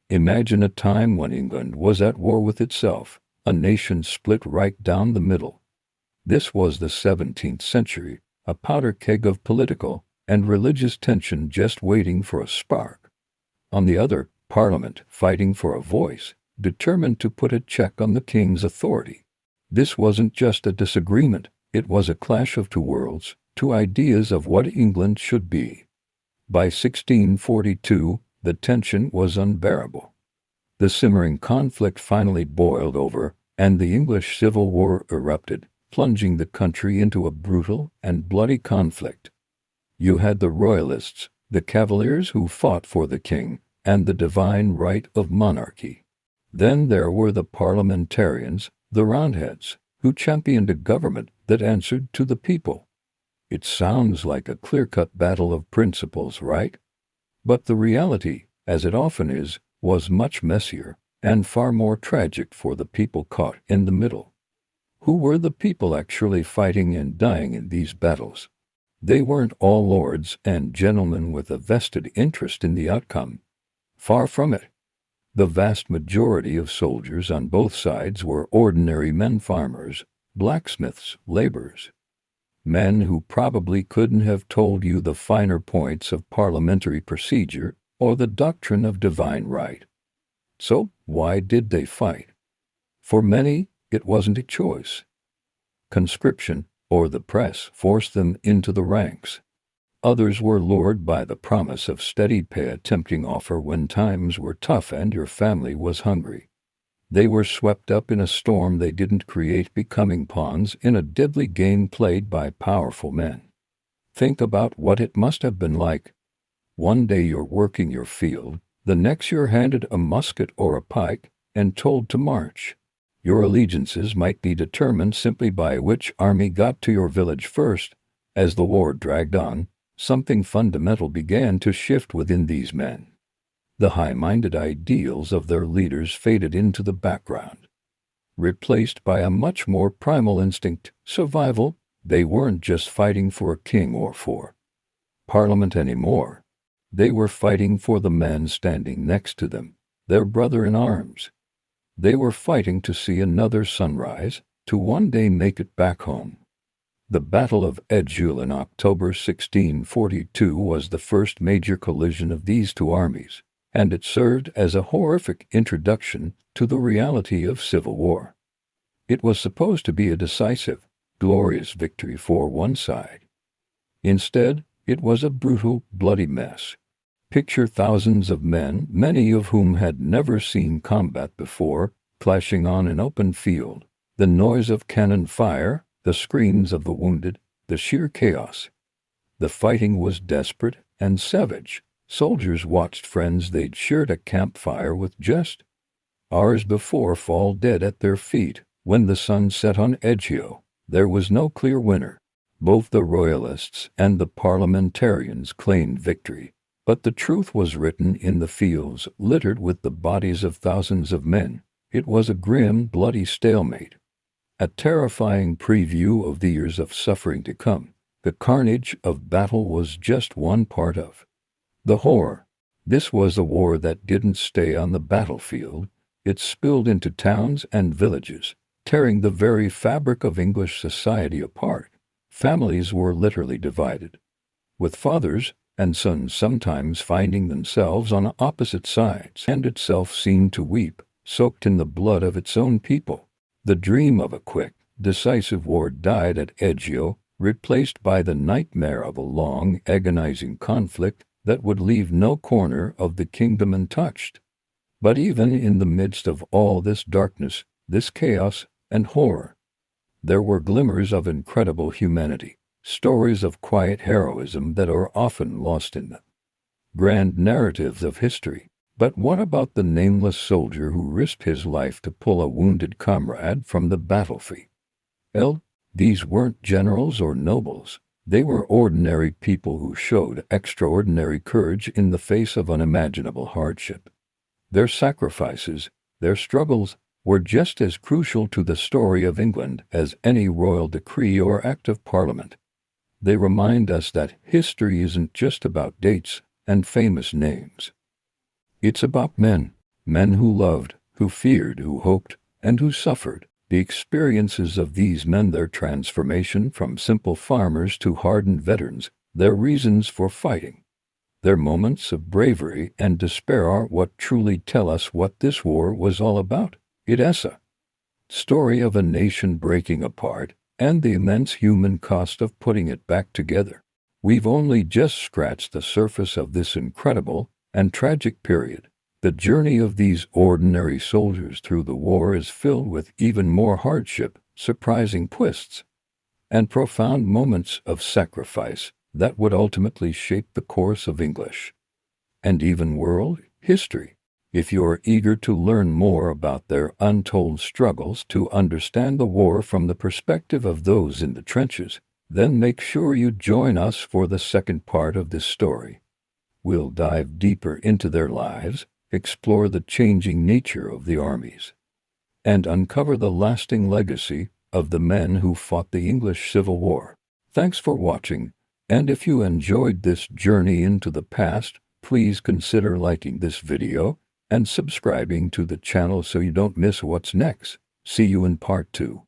Imagine a time when England was at war with itself, a nation split right down the middle. This was the 17th century, a powder keg of political and religious tension just waiting for a spark. On the other, Parliament fighting for a voice, determined to put a check on the king's authority. This wasn't just a disagreement, it was a clash of two worlds, two ideas of what England should be. By 1642, the tension was unbearable. The simmering conflict finally boiled over, and the English Civil War erupted, plunging the country into a brutal and bloody conflict. You had the Royalists, the Cavaliers who fought for the king and the divine right of monarchy. Then there were the parliamentarians, the Roundheads, who championed a government that answered to the people. It sounds like a clear-cut battle of principles, right? But the reality, as it often is, was much messier and far more tragic for the people caught in the middle. Who were the people actually fighting and dying in these battles? They weren't all lords and gentlemen with a vested interest in the outcome. Far from it. The vast majority of soldiers on both sides were ordinary men, farmers, blacksmiths, laborers. Men who probably couldn't have told you the finer points of parliamentary procedure or the doctrine of divine right. So, why did they fight? For many, it wasn't a choice. Conscription, or the press, forced them into the ranks. Others were lured by the promise of steady pay, a tempting offer when times were tough and your family was hungry. They were swept up in a storm they didn't create, becoming pawns in a deadly game played by powerful men. Think about what it must have been like. One day you're working your field, the next you're handed a musket or a pike and told to march. Your allegiances might be determined simply by which army got to your village first. As the war dragged on, something fundamental began to shift within these men. The high-minded ideals of their leaders faded into the background. Replaced by a much more primal instinct, survival. They weren't just fighting for a king or for Parliament anymore. They were fighting for the man standing next to them, their brother in arms. They were fighting to see another sunrise, to one day make it back home. The Battle of Edgehill in October 1642 was the first major collision of these two armies, and it served as a horrific introduction to the reality of civil war. It was supposed to be a decisive, glorious victory for one side. Instead, it was a brutal, bloody mess. Picture thousands of men, many of whom had never seen combat before, clashing on an open field. The noise of cannon fire, the screams of the wounded, the sheer chaos. The fighting was desperate and savage. Soldiers watched friends they'd shared a campfire with just hours before fall dead at their feet. When the sun set on Edgehill, there was no clear winner. Both the Royalists and the parliamentarians claimed victory, but the truth was written in the fields littered with the bodies of thousands of men. It was a grim, bloody stalemate. A terrifying preview of the years of suffering to come. The carnage of battle was just one part of the horror. This was a war that didn't stay on the battlefield. It spilled into towns and villages, tearing the very fabric of English society apart. Families were literally divided, with fathers and sons sometimes finding themselves on opposite sides, and itself seemed to weep, soaked in the blood of its own people. The dream of a quick, decisive war died at Edgehill, replaced by the nightmare of a long, agonizing conflict that would leave no corner of the kingdom untouched. But even in the midst of all this darkness, this chaos and horror, there were glimmers of incredible humanity, stories of quiet heroism that are often lost in the grand narratives of history. But what about the nameless soldier who risked his life to pull a wounded comrade from the battlefield? These weren't generals or nobles. They were ordinary people who showed extraordinary courage in the face of unimaginable hardship. Their sacrifices, their struggles, were just as crucial to the story of England as any royal decree or act of Parliament. They remind us that history isn't just about dates and famous names. It's about men, Men who loved, who feared, who hoped, and who suffered. The experiences of these men, their transformation from simple farmers to hardened veterans, their reasons for fighting, their moments of bravery and despair are what truly tell us what this war was all about. It's a story of a nation breaking apart and the immense human cost of putting it back together. We've only just scratched the surface of this incredible and tragic period. The journey of these ordinary soldiers through the war is filled with even more hardship, surprising twists, and profound moments of sacrifice that would ultimately shape the course of English and even world history. If you are eager to learn more about their untold struggles, to understand the war from the perspective of those in the trenches, then make sure you join us for the second part of this story. We'll dive deeper into their lives, explore the changing nature of the armies, and uncover the lasting legacy of the men who fought the English Civil War. Thanks for watching, and if you enjoyed this journey into the past, please consider liking this video and subscribing to the channel so you don't miss what's next. See you in part 2.